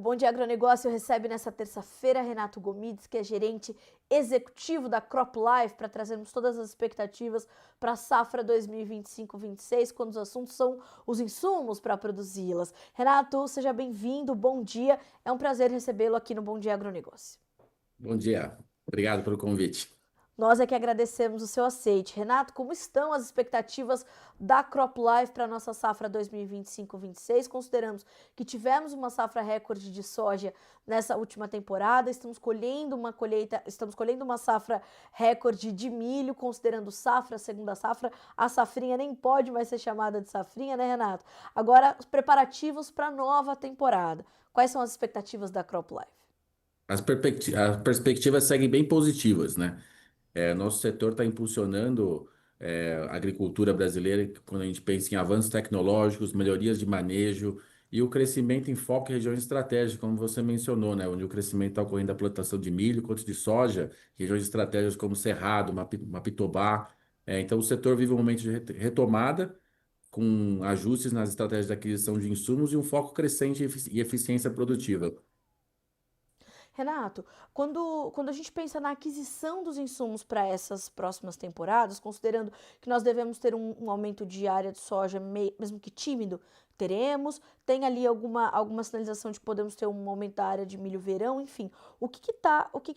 Bom Dia Agronegócio recebe nessa terça-feira Renato Gomides, que é gerente executivo da CropLife, para trazermos todas as expectativas para a safra 2025-26, quando os assuntos são os insumos para produzi-las. Renato, seja bem-vindo, bom dia. É um prazer recebê-lo aqui no Bom Dia Agronegócio. Bom dia, obrigado pelo convite. Nós é que agradecemos o seu aceite. Renato, como estão as expectativas da CropLife para a nossa safra 2025-26? Consideramos que tivemos uma safra recorde de soja nessa última temporada, estamos colhendo uma safra recorde de milho, considerando safra, segunda safra. A safrinha nem pode mais ser chamada de safrinha, né, Renato? Agora, os preparativos para a nova temporada. Quais são as expectativas da CropLife? As perspectivas seguem bem positivas, né? Nosso setor está impulsionando a agricultura brasileira quando a gente pensa em avanços tecnológicos, melhorias de manejo e o crescimento em foco em regiões estratégicas, como você mencionou, né? Onde o crescimento está ocorrendo da plantação de milho quanto de soja, regiões estratégicas como Cerrado, Mapitobá. Então, o setor vive um momento de retomada, com ajustes nas estratégias de aquisição de insumos e um foco crescente em eficiência produtiva. Renato, quando a gente pensa na aquisição dos insumos para essas próximas temporadas, considerando que nós devemos ter um aumento de área de soja, mesmo que tímido, teremos, tem ali alguma sinalização de que podemos ter um aumento da área de milho verão, enfim. O que que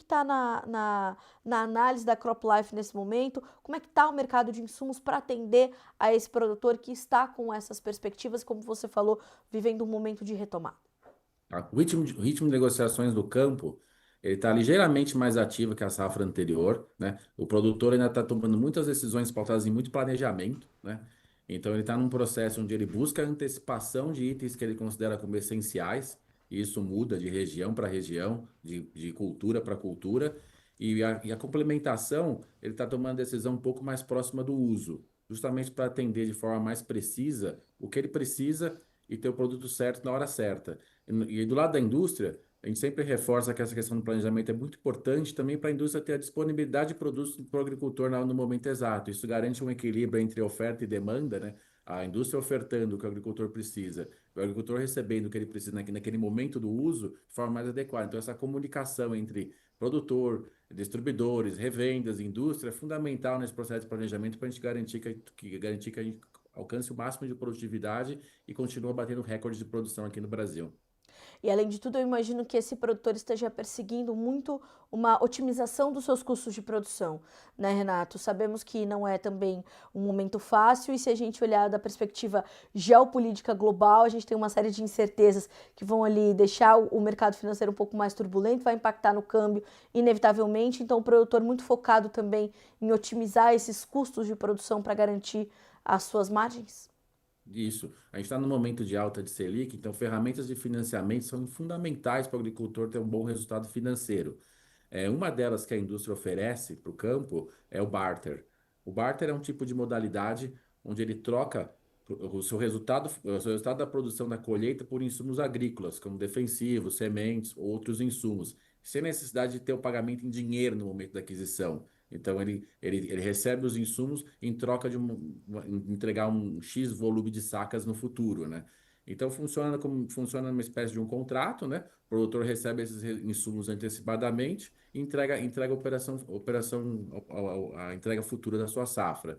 tá na análise da CropLife nesse momento? Como é que está o mercado de insumos para atender a esse produtor que está com essas perspectivas, como você falou, vivendo um momento de retomada? Tá? O ritmo de negociações do campo, ele está ligeiramente mais ativo que a safra anterior, né? O produtor ainda está tomando muitas decisões pautadas em muito planejamento, né? Então ele está num processo onde ele busca a antecipação de itens que ele considera como essenciais, e isso muda de região para região, de cultura para cultura, e a complementação, ele está tomando decisão um pouco mais próxima do uso, justamente para atender de forma mais precisa o que ele precisa e ter o produto certo na hora certa. E do lado da indústria, a gente sempre reforça que essa questão do planejamento é muito importante também para a indústria ter a disponibilidade de produtos para o agricultor no momento exato. Isso garante um equilíbrio entre oferta e demanda, né? A indústria ofertando o que o agricultor precisa, o agricultor recebendo o que ele precisa naquele momento do uso de forma mais adequada. Então, essa comunicação entre produtor, distribuidores, revendas, indústria é fundamental nesse processo de planejamento para a gente garantir que a gente alcance o máximo de produtividade e continue batendo recordes de produção aqui no Brasil. E além de tudo, eu imagino que esse produtor esteja perseguindo muito uma otimização dos seus custos de produção, né, Renato? Sabemos que não é também um momento fácil, e se a gente olhar da perspectiva geopolítica global, a gente tem uma série de incertezas que vão ali deixar o mercado financeiro um pouco mais turbulento, vai impactar no câmbio, inevitavelmente. Então, o produtor muito focado também em otimizar esses custos de produção para garantir as suas margens. Isso. A gente está no momento de alta de Selic, então ferramentas de financiamento são fundamentais para o agricultor ter um bom resultado financeiro. Uma delas que a indústria oferece para o campo é o barter. O barter é um tipo de modalidade onde ele troca o seu resultado da produção da colheita por insumos agrícolas, como defensivos, sementes, outros insumos, sem necessidade de ter o pagamento em dinheiro no momento da aquisição. Então, ele recebe os insumos em troca de entregar um X volume de sacas no futuro, né? Então, funciona uma espécie de um contrato, né? O produtor recebe esses insumos antecipadamente e entrega a entrega futura da sua safra.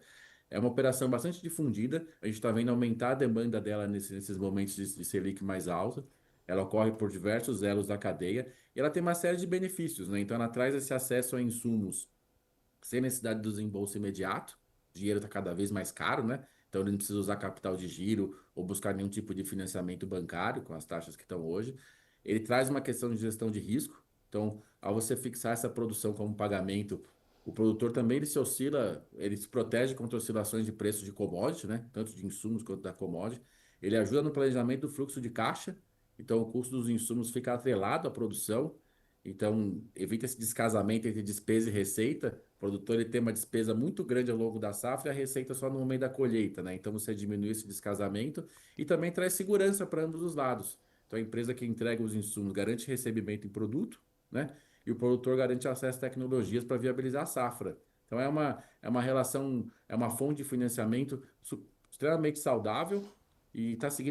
É uma operação bastante difundida. A gente está vendo aumentar a demanda dela nesses momentos de Selic mais alta. Ela ocorre por diversos elos da cadeia e ela tem uma série de benefícios, né? Então, ela traz esse acesso a insumos sem necessidade do desembolso imediato. O dinheiro está cada vez mais caro, né? Então, ele não precisa usar capital de giro ou buscar nenhum tipo de financiamento bancário com as taxas que estão hoje. Ele traz uma questão de gestão de risco. Então, ao você fixar essa produção como pagamento, o produtor também ele se protege contra oscilações de preço de commodity, né? Tanto de insumos quanto da commodity. Ele ajuda no planejamento do fluxo de caixa. Então, o custo dos insumos fica atrelado à produção. Então, evita esse descasamento entre despesa e receita. O produtor ele tem uma despesa muito grande ao longo da safra e a receita só no momento da colheita, né? Então, você diminui esse descasamento e também traz segurança para ambos os lados. Então, a empresa que entrega os insumos garante recebimento em produto, né? E o produtor garante acesso a tecnologias para viabilizar a safra. Então, é uma relação, é uma fonte de financiamento extremamente saudável e está se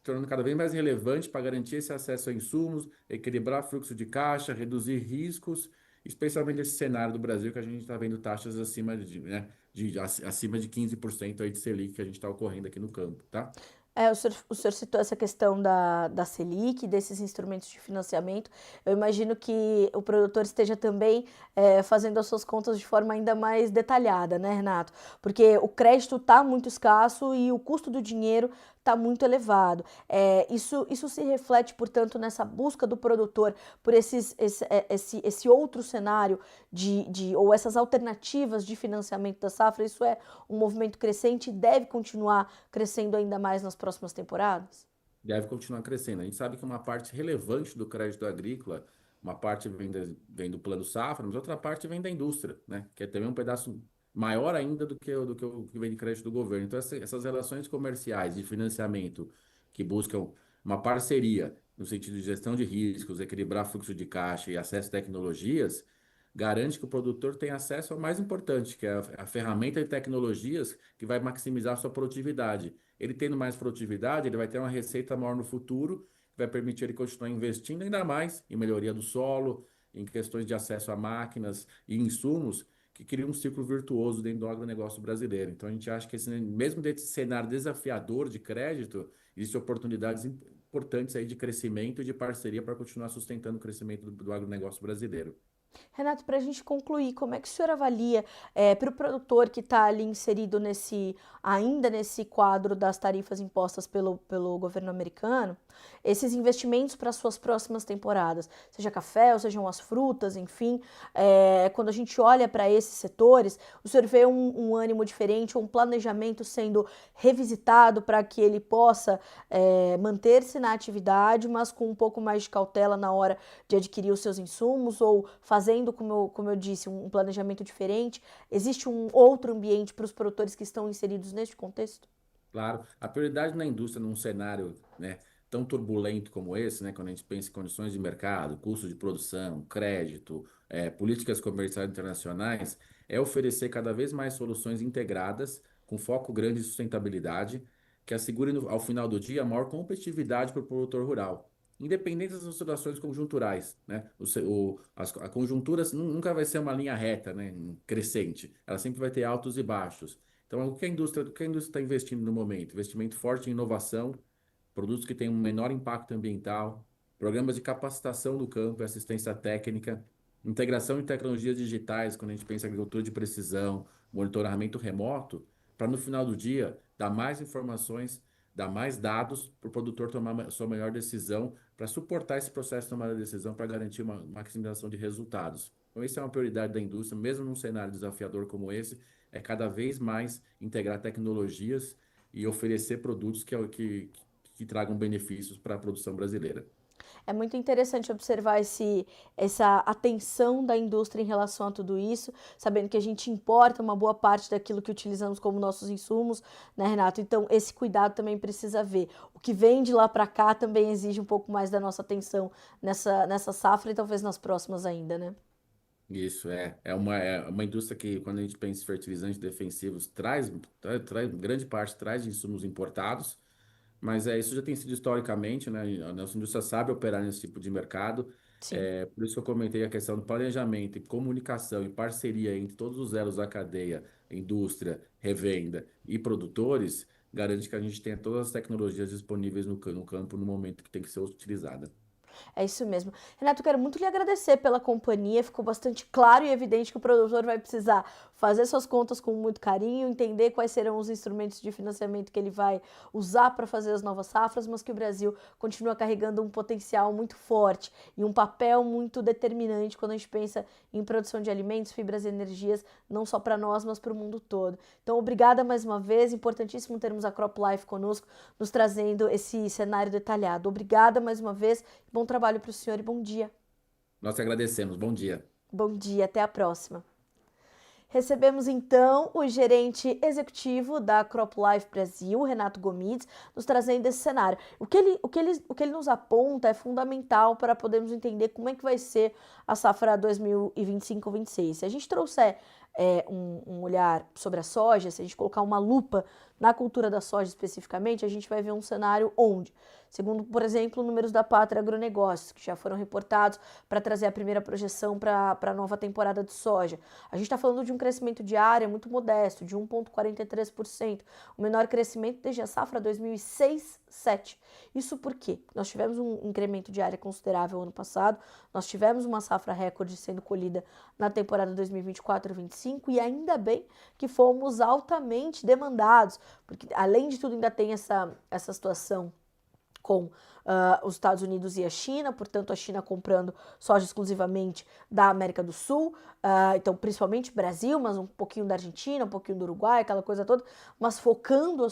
tornando cada vez mais relevante para garantir esse acesso a insumos, equilibrar fluxo de caixa, reduzir riscos, especialmente nesse cenário do Brasil que a gente está vendo taxas acima acima de 15% aí de Selic que a gente está ocorrendo aqui no campo, tá? O senhor citou essa questão da Selic, desses instrumentos de financiamento. Eu imagino que o produtor esteja também fazendo as suas contas de forma ainda mais detalhada, né, Renato? Porque o crédito está muito escasso e o custo do dinheiro está muito elevado. Isso se reflete, portanto, nessa busca do produtor por esse outro cenário ou essas alternativas de financiamento da safra. Isso é um movimento crescente e deve continuar crescendo ainda mais nas próximas temporadas? Deve continuar crescendo. A gente sabe que uma parte relevante do crédito agrícola, uma parte vem do Plano Safra, mas outra parte vem da indústria, né? Que é também um pedaço maior ainda do que vem de crédito do governo. Então, essas relações comerciais de financiamento que buscam uma parceria no sentido de gestão de riscos, equilibrar fluxo de caixa e acesso a tecnologias, garante que o produtor tem acesso ao mais importante, que é a ferramenta de tecnologias que vai maximizar a sua produtividade. Ele tendo mais produtividade, ele vai ter uma receita maior no futuro, que vai permitir ele continuar investindo ainda mais em melhoria do solo, em questões de acesso a máquinas e insumos, que cria um ciclo virtuoso dentro do agronegócio brasileiro. Então a gente acha que mesmo desse cenário desafiador de crédito, existem oportunidades importantes aí de crescimento e de parceria para continuar sustentando o crescimento do agronegócio brasileiro. Renato, para a gente concluir, como é que o senhor avalia para o produtor que está ali inserido ainda nesse quadro das tarifas impostas pelo governo americano, esses investimentos para suas próximas temporadas, seja café, ou sejam as frutas, enfim, quando a gente olha para esses setores, o senhor vê um ânimo diferente, um planejamento sendo revisitado para que ele possa manter-se na atividade, mas com um pouco mais de cautela na hora de adquirir os seus insumos ou fazendo, como eu disse, um planejamento diferente? Existe um outro ambiente para os produtores que estão inseridos neste contexto? Claro, a prioridade na indústria num cenário, né, tão turbulento como esse, né, quando a gente pensa em condições de mercado, custo de produção, crédito, políticas comerciais internacionais, é oferecer cada vez mais soluções integradas, com foco grande em sustentabilidade, que assegurem ao final do dia a maior competitividade para o produtor rural. Independente das oscilações conjunturais, né? A conjuntura nunca vai ser uma linha reta, né? Crescente. Ela sempre vai ter altos e baixos. Então, o que a indústria está investindo no momento? Investimento forte em inovação, produtos que têm um menor impacto ambiental, programas de capacitação no campo e assistência técnica, integração de tecnologias digitais, quando a gente pensa em agricultura de precisão, monitoramento remoto, para no final do dia dar mais informações, dar mais dados para o produtor tomar a sua melhor decisão, para suportar esse processo de tomada de decisão, para garantir uma maximização de resultados. Então, isso é uma prioridade da indústria, mesmo num cenário desafiador como esse, é cada vez mais integrar tecnologias e oferecer produtos que tragam benefícios para a produção brasileira. É muito interessante observar essa atenção da indústria em relação a tudo isso, sabendo que a gente importa uma boa parte daquilo que utilizamos como nossos insumos, né, Renato? Então, esse cuidado também precisa ver. O que vem de lá para cá também exige um pouco mais da nossa atenção nessa safra e talvez nas próximas ainda, né? Isso é uma indústria que, quando a gente pensa em fertilizantes defensivos, grande parte traz de insumos importados, mas isso já tem sido historicamente, né? A nossa indústria sabe operar nesse tipo de mercado. Sim. Por isso que eu comentei a questão do planejamento, e comunicação e parceria entre todos os elos da cadeia, indústria, revenda e produtores, garante que a gente tenha todas as tecnologias disponíveis no campo no momento que tem que ser utilizada. É isso mesmo. Renato, quero muito lhe agradecer pela companhia. Ficou bastante claro e evidente que o produtor vai precisar fazer suas contas com muito carinho, entender quais serão os instrumentos de financiamento que ele vai usar para fazer as novas safras, mas que o Brasil continua carregando um potencial muito forte e um papel muito determinante quando a gente pensa em produção de alimentos, fibras e energias, não só para nós, mas para o mundo todo. Então, obrigada mais uma vez. Importantíssimo termos a Crop Life conosco, nos trazendo esse cenário detalhado. Obrigada mais uma vez. Bom trabalho para o senhor e bom dia. Nós te agradecemos. Bom dia. Bom dia, até a próxima. Recebemos então o gerente executivo da CropLife Brasil, Renato Gomides, nos trazendo esse cenário. O que ele nos aponta é fundamental para podermos entender como é que vai ser a safra 2025-26. Se a gente trouxer um olhar sobre a soja, se a gente colocar uma lupa na cultura da soja especificamente, a gente vai ver um cenário onde, segundo, por exemplo, números da Pátria Agronegócios, que já foram reportados para trazer a primeira projeção para a nova temporada de soja. A gente está falando de um crescimento de área muito modesto, de 1,43%, o menor crescimento desde a safra 2006-07. Isso porque nós tivemos um incremento de área considerável ano passado, nós tivemos uma safra recorde sendo colhida na temporada 2024-25 e ainda bem que fomos altamente demandados, porque além de tudo ainda tem essa situação com os Estados Unidos e a China, portanto a China comprando soja exclusivamente da América do Sul, então principalmente Brasil, mas um pouquinho da Argentina, um pouquinho do Uruguai, aquela coisa toda, mas focando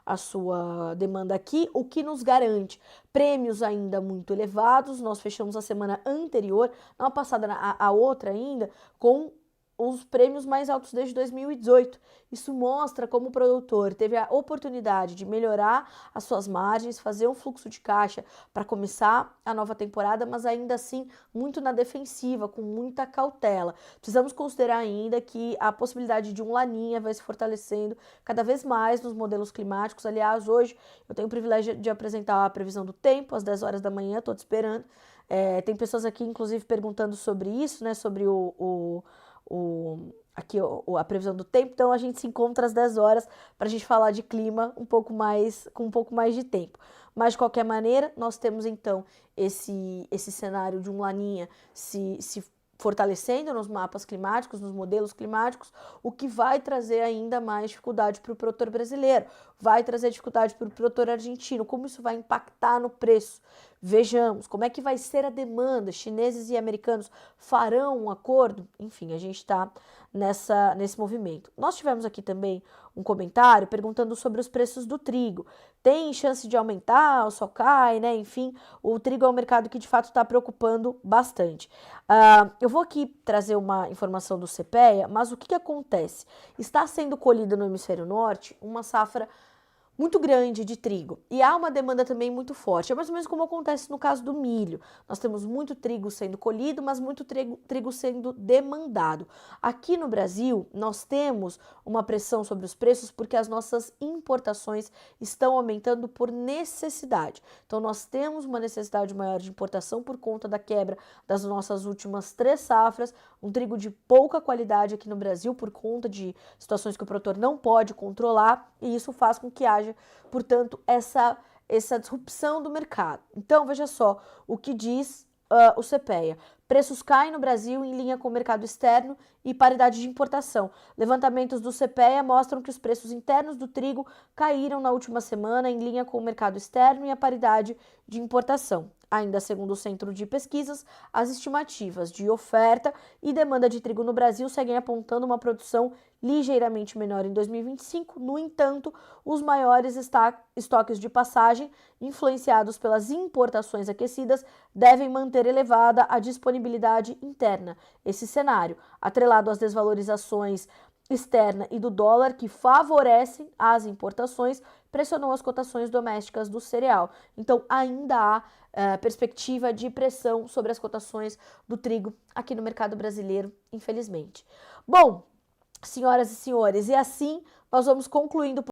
a sua demanda aqui, o que nos garante prêmios ainda muito elevados. Nós fechamos a semana anterior, não a passada, a outra ainda, com os prêmios mais altos desde 2018. Isso mostra como o produtor teve a oportunidade de melhorar as suas margens, fazer um fluxo de caixa para começar a nova temporada, mas ainda assim muito na defensiva, com muita cautela. Precisamos considerar ainda que a possibilidade de um laninha vai se fortalecendo cada vez mais nos modelos climáticos. Aliás, hoje eu tenho o privilégio de apresentar a previsão do tempo às 10 horas da manhã, estou te esperando. Tem pessoas aqui, inclusive, perguntando sobre isso, né, sobre aqui a previsão do tempo, então a gente se encontra às 10 horas para a gente falar de clima com um pouco mais de tempo. Mas de qualquer maneira, nós temos então esse cenário de um laninha se fortalecendo nos mapas climáticos, nos modelos climáticos, o que vai trazer ainda mais dificuldade para o produtor brasileiro, vai trazer dificuldade para o produtor argentino. Como isso vai impactar no preço? Vejamos como é que vai ser a demanda. Chineses e americanos farão um acordo? Enfim, a gente está nesse movimento. Nós tivemos aqui também um comentário perguntando sobre os preços do trigo. Tem chance de aumentar ou só cai, né? Enfim, o trigo é um mercado que de fato está preocupando bastante. Eu vou aqui trazer uma informação do CPEA, mas o que acontece? Está sendo colhida no hemisfério norte uma safra muito grande de trigo e há uma demanda também muito forte. É mais ou menos como acontece no caso do milho. Nós temos muito trigo sendo colhido, mas muito trigo sendo demandado. Aqui no Brasil, nós temos uma pressão sobre os preços porque as nossas importações estão aumentando por necessidade. Então, nós temos uma necessidade maior de importação por conta da quebra das nossas últimas 3 safras, um trigo de pouca qualidade aqui no Brasil por conta de situações que o produtor não pode controlar, e isso faz com que haja, portanto, essa disrupção do mercado. Então, veja só o que diz o CPEA. Preços caem no Brasil em linha com o mercado externo e paridade de importação. Levantamentos do CPEA mostram que os preços internos do trigo caíram na última semana em linha com o mercado externo e a paridade de importação. Ainda segundo o Centro de Pesquisas, as estimativas de oferta e demanda de trigo no Brasil seguem apontando uma produção ligeiramente menor em 2025. No entanto, os maiores estoques de passagem, influenciados pelas importações aquecidas, devem manter elevada a disponibilidade interna. Esse cenário, atrelado às desvalorizações externa e do dólar, que favorecem as importações, pressionou as cotações domésticas do cereal. Então, ainda há perspectiva de pressão sobre as cotações do trigo aqui no mercado brasileiro, infelizmente. Bom, senhoras e senhores, e assim nós vamos concluindo